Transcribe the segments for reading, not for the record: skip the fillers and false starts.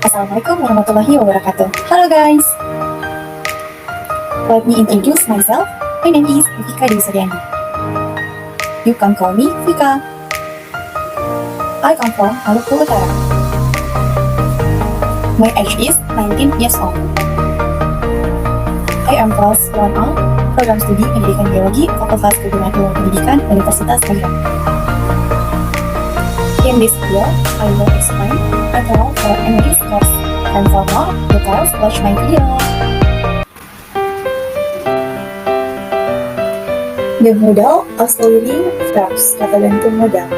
Assalamualaikum warahmatullahi wabarakatuh. Halo guys, let me introduce myself. My name is Vika Dewi Suryani. You can call me Vika. I come from Maluku Utara. My age is 19 years old. I am class 1A, program studi pendidikan biologi, Fakultas Keguruan Ilmu Pendidikan, Universitas Cairo. In this video, I will explain about the English course. And for more details, watch my video. The modal auxiliary verbs, kata gantung modal.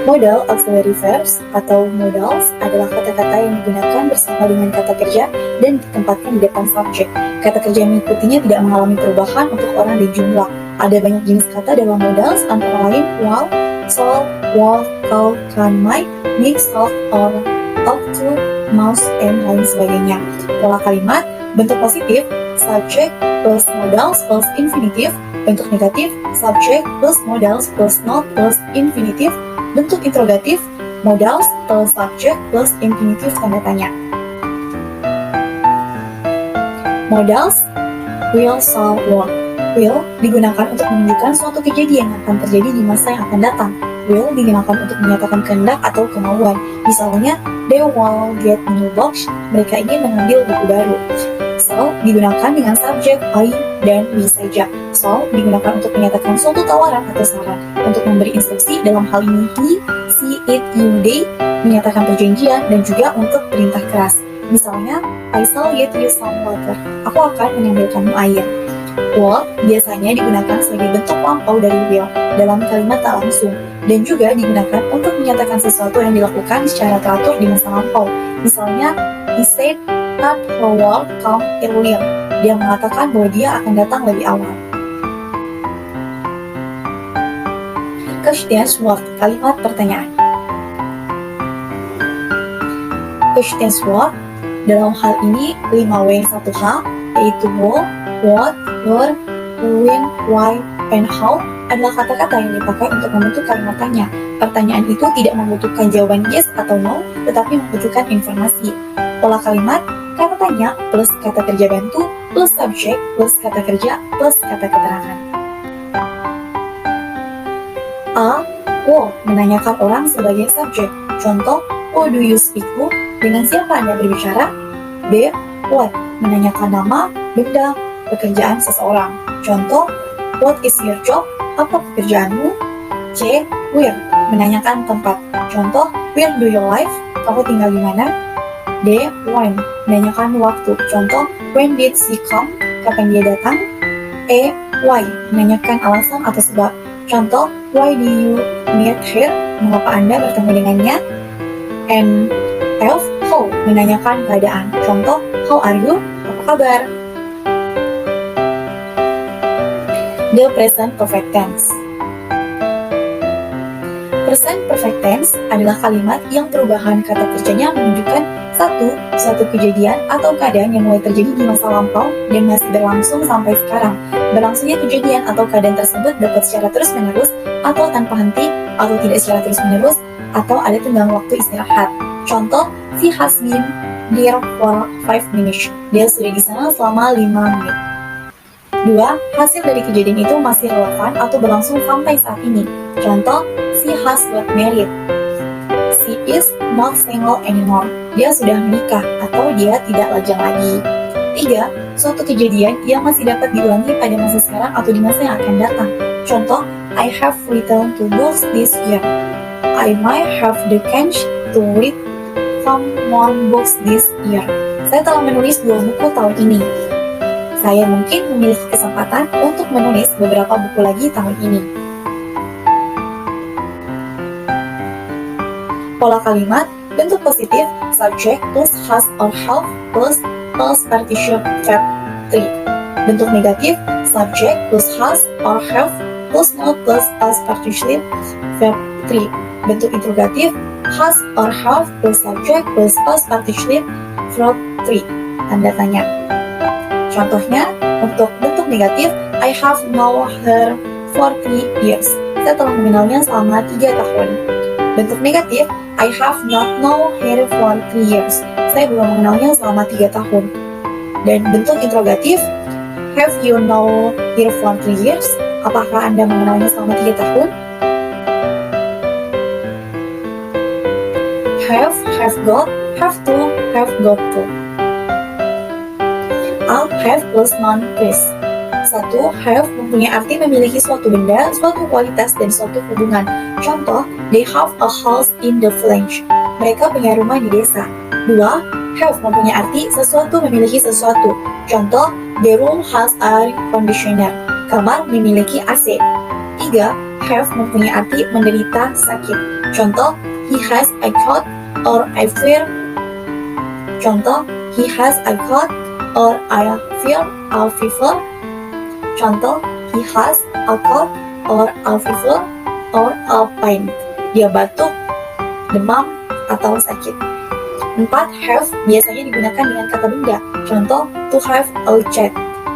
Modal auxiliary verbs atau modals adalah kata-kata yang digunakan bersama dengan kata kerja dan ditempatkan di depan subjek. Kata kerja yang mengikutinya tidak mengalami perubahan untuk orang dan jumlah. Ada banyak jenis kata dalam modals, antara lain while, shall, will, call, can, might, make, solve, or, ought to, must, and lain sebagainya. Pola kalimat, bentuk positif, subject plus modals plus infinitive. Bentuk negatif, subject plus modals plus not plus infinitive. Bentuk interrogatif, modals plus subject plus infinitive tanda tanya. Modals, will, shall, won't. Will digunakan untuk menunjukkan suatu kejadian yang akan terjadi di masa yang akan datang. Will digunakan untuk menyatakan kehendak atau kemauan. Misalnya, they will get new box. Mereka ingin mengambil buku baru. Shall digunakan dengan subjek I dan we saja. Shall digunakan untuk menyatakan suatu tawaran atau saran. Untuk memberi instruksi, dalam hal ini he, she, it, you, they, menyatakan perjanjian dan juga untuk perintah keras. Misalnya, I shall get you some water. Aku akan mengambilkanmu air. Will biasanya digunakan sebagai bentuk lampau dari will dalam kalimat tak langsung dan juga digunakan untuk menyatakan sesuatu yang dilakukan secara teratur di masa lampau. Misalnya, he said that he will come earlier. Dia mengatakan bahwa dia akan datang lebih awal. Questions word, kalimat pertanyaan. Questions word dalam hal ini 5W 1H yaitu who, what, where, when, why, and how adalah kata-kata yang dipakai untuk membentuk kalimat tanya. Pertanyaan itu tidak membutuhkan jawaban yes atau no, tetapi membutuhkan informasi. Pola kalimat, kata tanya plus kata kerja bantu plus subjek plus kata kerja plus kata keterangan. A. Who menanyakan orang sebagai subjek. Contoh, who do you speak to? Dengan siapa Anda berbicara? B. What menanyakan nama, benda, pekerjaan seseorang. Contoh, what is your job? Apa pekerjaanmu? C. Where menanyakan tempat. Contoh, where do you live? Kamu tinggal di mana? D. When menanyakan waktu. Contoh, when did she come? Kapan dia datang? E. Why menanyakan alasan atau sebab. Contoh, why do you meet her? Mengapa Anda bertemu dengannya? And F. How menanyakan keadaan. Contoh, how are you? Apa kabar? The present perfect tense. Present perfect tense adalah kalimat yang perubahan kata kerjanya menunjukkan suatu kejadian atau keadaan yang mulai terjadi di masa lampau dan masih berlangsung sampai sekarang. Berlangsungnya kejadian atau keadaan tersebut dapat secara terus-menerus atau tanpa henti atau tidak secara terus-menerus atau ada tenggang waktu istirahat. Contoh, she has been there for 5 minutes. Dia sudah di sana selama 5 menit. 2. Hasil dari kejadian itu masih relevan atau berlangsung sampai saat ini. Contoh, she has got married. She is not single anymore. Dia sudah menikah atau dia tidak lajang lagi. 3. Suatu kejadian yang masih dapat diulangi pada masa sekarang atau di masa yang akan datang. Contoh, I have written 2 books this year. I might have the chance to read some more books this year. Saya telah menulis 2 buku tahun ini. Saya mungkin memiliki kesempatan untuk menulis beberapa buku lagi tahun ini. Pola kalimat, bentuk positif, subject plus has or have plus participle verb 3. Bentuk negatif, subject plus has or have plus not plus participle verb 3. Bentuk interrogatif, has or have plus subject plus participle verb 3. Tanda tanya. Contohnya, untuk bentuk negatif, I have known her for 3 years. Saya telah mengenalnya selama 3 tahun. Bentuk negatif, I have not known her for 3 years. Saya belum mengenalnya selama 3 tahun. Dan bentuk interrogatif, have you known her for 3 years? Apakah Anda mengenalnya selama 3 tahun? Have got, have to, have got to. I'll have plus noun phrase. 1. Have mempunyai arti memiliki suatu benda, suatu kualitas, dan suatu hubungan. Contoh, they have a house in the village. Mereka punya rumah di desa. 2. Have mempunyai arti sesuatu memiliki sesuatu. Contoh, the room has air conditioner. Kamar memiliki AC. 3. Have mempunyai arti menderita sakit. Contoh, he has a cold or a fever. Contoh, he has a cold or a fever. Contoh, he has a cold or a fever or a pain. Dia batuk, demam, atau sakit. 4. Have biasanya digunakan dengan kata benda. Contoh, to have a chat,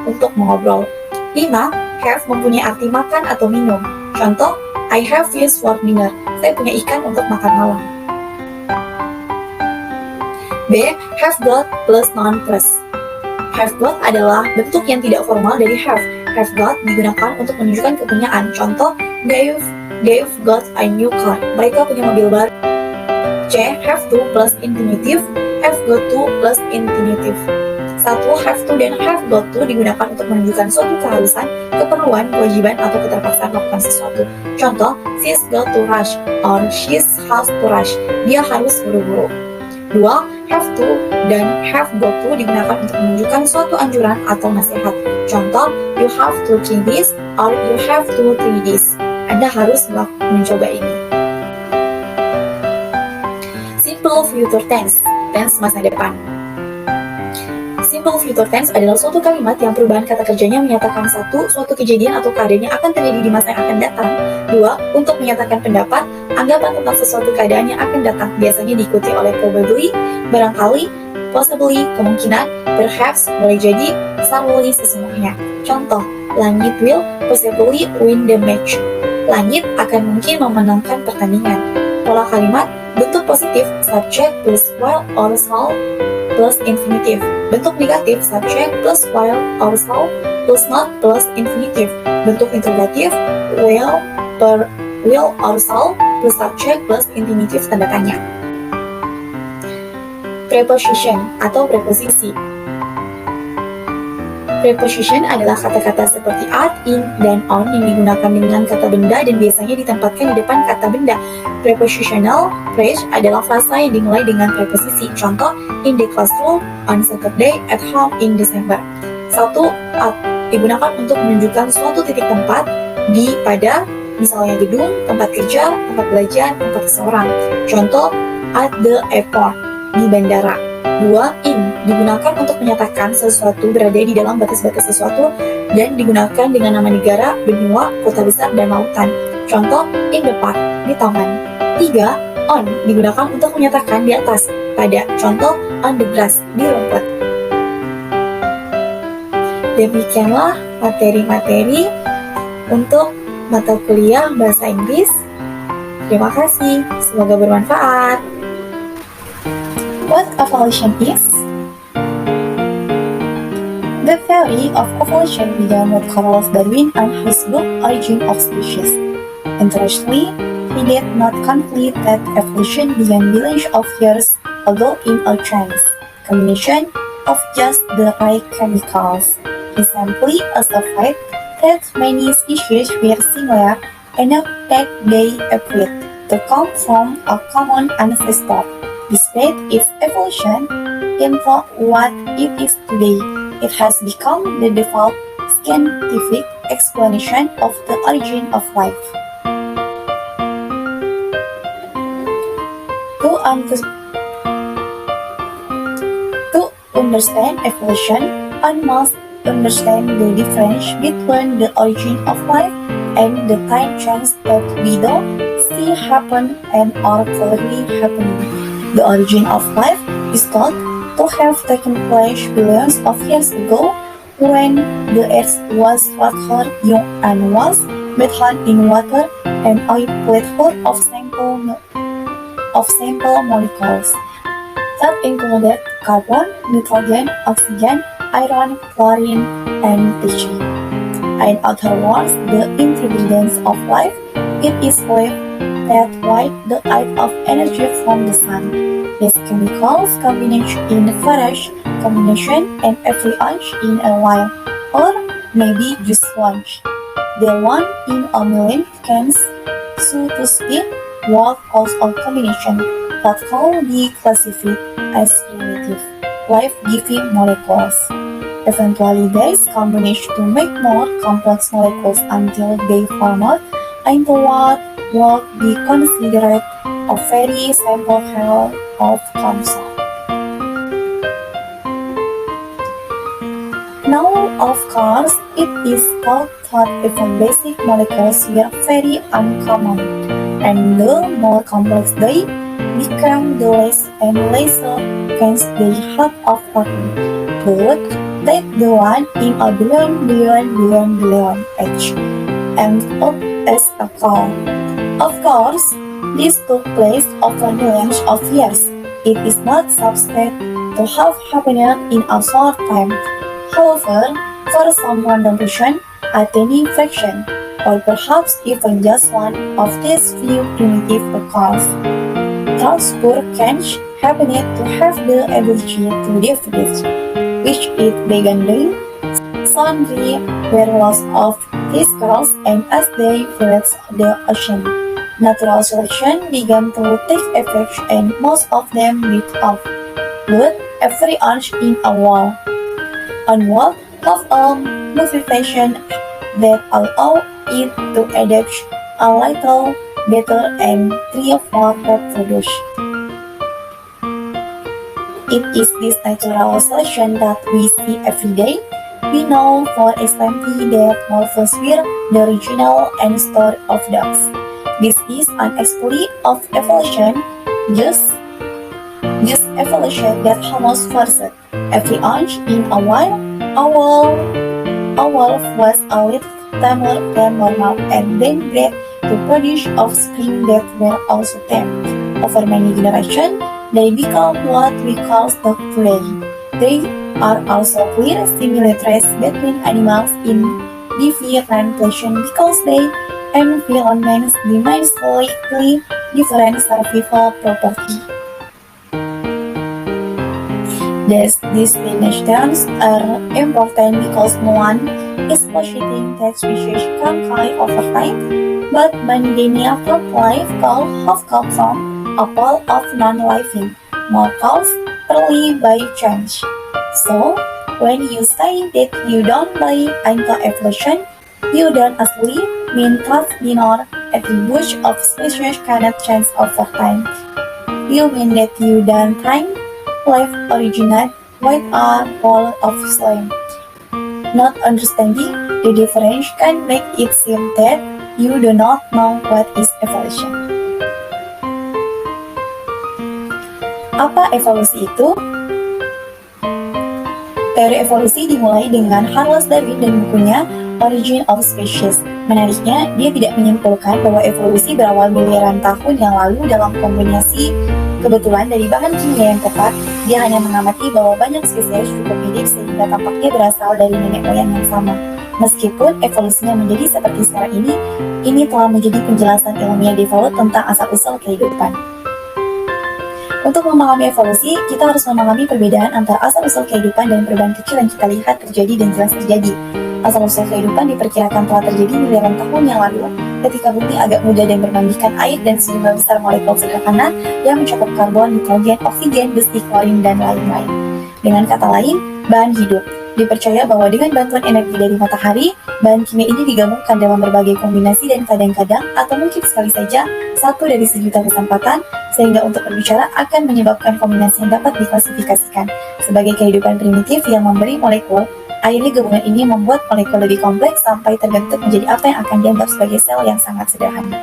untuk mengobrol. 5. Have mempunyai arti makan atau minum. Contoh, I have fish for dinner. Saya punya ikan untuk makan malam. B. Have got plus noun plus. Have got adalah bentuk yang tidak formal dari have. Have got digunakan untuk menunjukkan kepunyaan. Contoh, they've got a new car. Mereka punya mobil baru. C. Have to plus infinitive. Have got to plus infinitive. 1. Have to dan have got to digunakan untuk menunjukkan suatu keharusan, keperluan, kewajiban, atau keterpaksaan melakukan sesuatu. Contoh, she's got to rush or she's has to rush. Dia harus buru-buru. 2. Have to dan have got to digunakan untuk menunjukkan suatu anjuran atau nasihat. Contoh, you have to try this or you have to try this. Anda harus mencoba ini. Simple future tense, tense masa depan. Simple future tense adalah suatu kalimat yang perubahan kata kerjanya menyatakan 1. Suatu kejadian atau keadaan yang akan terjadi di masa yang akan datang. 2. Untuk menyatakan pendapat, anggapan tentang sesuatu keadaan yang akan datang, biasanya diikuti oleh probably, barangkali, possibly, kemungkinan, perhaps, boleh jadi, certainly, sesungguhnya. Contoh, Langit will possibly win the match. Langit akan mungkin memenangkan pertandingan. Pola kalimat, bentuk positif, subject plus while or shall plus infinitive. Bentuk negatif, subject plus while or shall plus not plus infinitive. Bentuk interrogatif, will or shall plus subject plus infinitive tanda tanya. Preposition atau preposisi. Preposition adalah kata-kata seperti at, in, dan on yang digunakan dengan kata benda dan biasanya ditempatkan di depan kata benda. Prepositional phrase adalah frasa yang dimulai dengan preposisi. Contoh, in the classroom, on Saturday, at home in December. 1. At digunakan untuk menunjukkan suatu titik tempat di pada misalnya gedung, tempat kerja, tempat belajar, tempat seseorang. Contoh, at the airport, di bandara. 2. In digunakan untuk menyatakan sesuatu berada di dalam batas-batas sesuatu dan digunakan dengan nama negara, benua, kota besar, dan lautan. Contoh, in the park, di taman. 3. On digunakan untuk menyatakan di atas, pada. Contoh, on the grass, di rumput. Demikianlah materi-materi untuk mata kuliah Bahasa Inggris. Terima kasih, semoga bermanfaat. What evolution is? The theory of evolution began with Charles Darwin and his book Origin of Species. Interestingly, he did not conclude that evolution began billions of years ago in a chance combination of just the right chemicals. He simply asserted that many species were similar enough that they appeared to come from a common ancestor. Despite its evolution into what it is today, it has become the default scientific explanation of the origin of life. To understand evolution, one must understand the difference between the origin of life and the time change that we don't see happen and are currently happening. The origin of life is thought to have taken place billions of years ago when the earth was rather young and was bathed in water and a plate full of simple of simple molecules that included carbon, nitrogen, oxygen, iron, chlorine, and Pg. In other words, the ingredients of life. It is believed that white the light of energy from the sun. These chemicals combination in various combination and every inch in a while, or maybe just once. The one in a million chance, so to speak, what cause of combination that can be classified as relative, life-giving molecules. Eventually, these combination to make more complex molecules until they form into what would be considered a very simple kernel of cancer. Now, of course, it is thought that even basic molecules were very uncommon, and the more complex they become, the less and lesser chance they had of working. But take the one in a billion age, and up as a car. Of course, this took place over millions of years. It is not subject to have happened in a short time. However, for some random reason, a tiny fraction, or perhaps even just one of these few primitive occurs, transport change happened to have the ability to deviate, which it began doing. Sundry were lost of these girls, and as they fled the ocean, natural selection began to take effect, and most of them lived off. But every inch in a wall onward have a modification that allow it to adapt a little better and thrive or reproduce. It is this natural selection that we see every day. We know, for example, that wolves were the original ancestor of dogs. This is an example of evolution, just evolution that almost forced every inch in a while. A wolf was a little tamer than normal, and then bred to produce offspring that were also tame. Over many generations, they become what we call stock today. They are also clear similarities between animals in different populations because their environments demand slightly different survival properties. These distinctions are important because no one is positing that species can die over time, but many plant life have come from a pile of non-living mortals early by change. So, when you say that you don't buy into evolution, you don't actually mean that minor attributes of species cannot change over time. You mean that you don't think life originated with a ball of slime. Not understanding the difference can make it seem that you do not know what is evolution. Apa evolusi itu? Teori evolusi dimulai dengan Charles Darwin dan bukunya Origin of Species. Menariknya, dia tidak menyimpulkan bahwa evolusi berawal miliaran tahun yang lalu dalam kombinasi kebetulan dari bahan kimia yang tepat. Dia hanya mengamati bahwa banyak spesies cukup mirip sehingga tampaknya berasal dari nenek moyang yang sama. Meskipun evolusinya menjadi seperti sekarang ini telah menjadi penjelasan ilmiah default tentang asal-usul kehidupan. Untuk memahami evolusi, kita harus memahami perbedaan antara asal-usul kehidupan dan perubahan kecil yang kita lihat terjadi dan jelas terjadi. Asal-usul kehidupan diperkirakan telah terjadi miliaran tahun yang lalu ketika bumi agak muda dan berbandingkan air dan sejumlah besar molekul sederhana yang mencakup karbon, nitrogen, oksigen, besi, klorin, dan lain-lain. Dengan kata lain, bahan hidup. Dipercaya bahwa dengan bantuan energi dari matahari, bahan kimia ini digabungkan dalam berbagai kombinasi dan kadang-kadang atau mungkin sekali saja satu dari sejuta kesempatan, sehingga untuk berbicara akan menyebabkan kombinasi yang dapat diklasifikasikan sebagai kehidupan primitif yang memberi molekul. Akhirnya gabungan ini membuat molekul lebih kompleks sampai terbentuk menjadi apa yang akan dianggap sebagai sel yang sangat sederhana.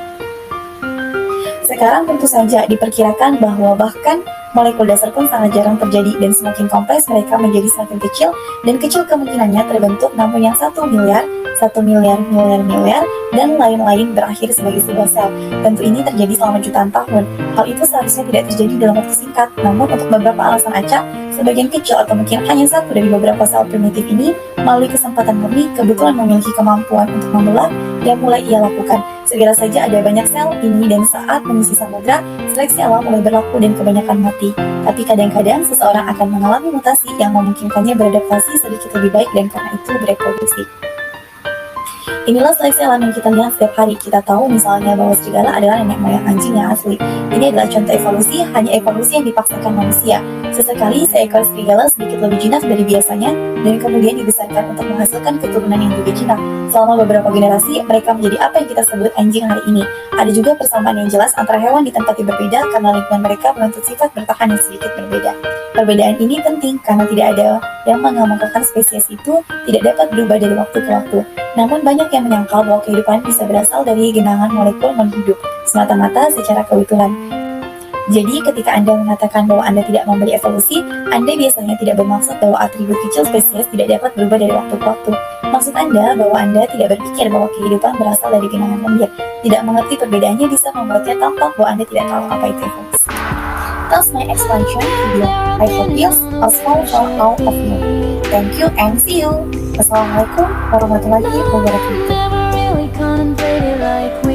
Sekarang tentu saja diperkirakan bahwa bahkan Molekul dasar pun sangat jarang terjadi dan semakin kompleks mereka menjadi semakin kecil dan kecil kemungkinannya terbentuk, namun yang 1 miliar, 1 miliar, dan lain-lain berakhir sebagai sebuah sel. Tentu ini terjadi selama jutaan tahun. Hal itu seharusnya tidak terjadi dalam waktu singkat, namun untuk beberapa alasan acak, sebagian kecil atau mungkin hanya satu dari beberapa sel primitif ini melalui kesempatan murni kebetulan memiliki kemampuan untuk membelah dan mulai ia lakukan. Segera saja ada banyak sel ini dan saat mengisi samudra, seleksi alam mulai berlaku dan kebanyakan mati. Tapi kadang-kadang seseorang akan mengalami mutasi yang memungkinkannya beradaptasi sedikit lebih baik dan karena itu bereproduksi. Inilah seleksi alam yang kita lihat setiap hari. Kita tahu misalnya bahwa serigala adalah nenek moyang anjing yang asli. Ini adalah contoh evolusi, hanya evolusi yang dipaksakan manusia. Sesekali seekor serigala sedikit lebih jinak dari biasanya dan kemudian dibesarkan untuk menghasilkan keturunan yang juga jinak. Selama beberapa generasi, mereka menjadi apa yang kita sebut anjing hari ini. Ada juga persamaan yang jelas antara hewan di tempat yang berbeda karena lingkungan mereka menuntut sifat bertahan yang sedikit berbeda. Perbedaan ini penting karena tidak ada yang mengemukakan spesies itu tidak dapat berubah dari waktu ke waktu. Namun banyak yang menyangkal bahwa kehidupan bisa berasal dari genangan molekul non-hidup, semata-mata secara kebetulan. Jadi ketika Anda mengatakan bahwa Anda tidak membeli evolusi, Anda biasanya tidak bermaksud bahwa atribut kecil spesies tidak dapat berubah dari waktu ke waktu. Maksud Anda bahwa Anda tidak berpikir bahwa kehidupan berasal dari genangan lendir. Tidak mengerti perbedaannya bisa membuatnya tampak bahwa Anda tidak tahu apa itu evolusi. That's my explanation video. I hope this was small for all of you. Thank you and see you. Wassalamualaikum warahmatullahi wabarakatuh.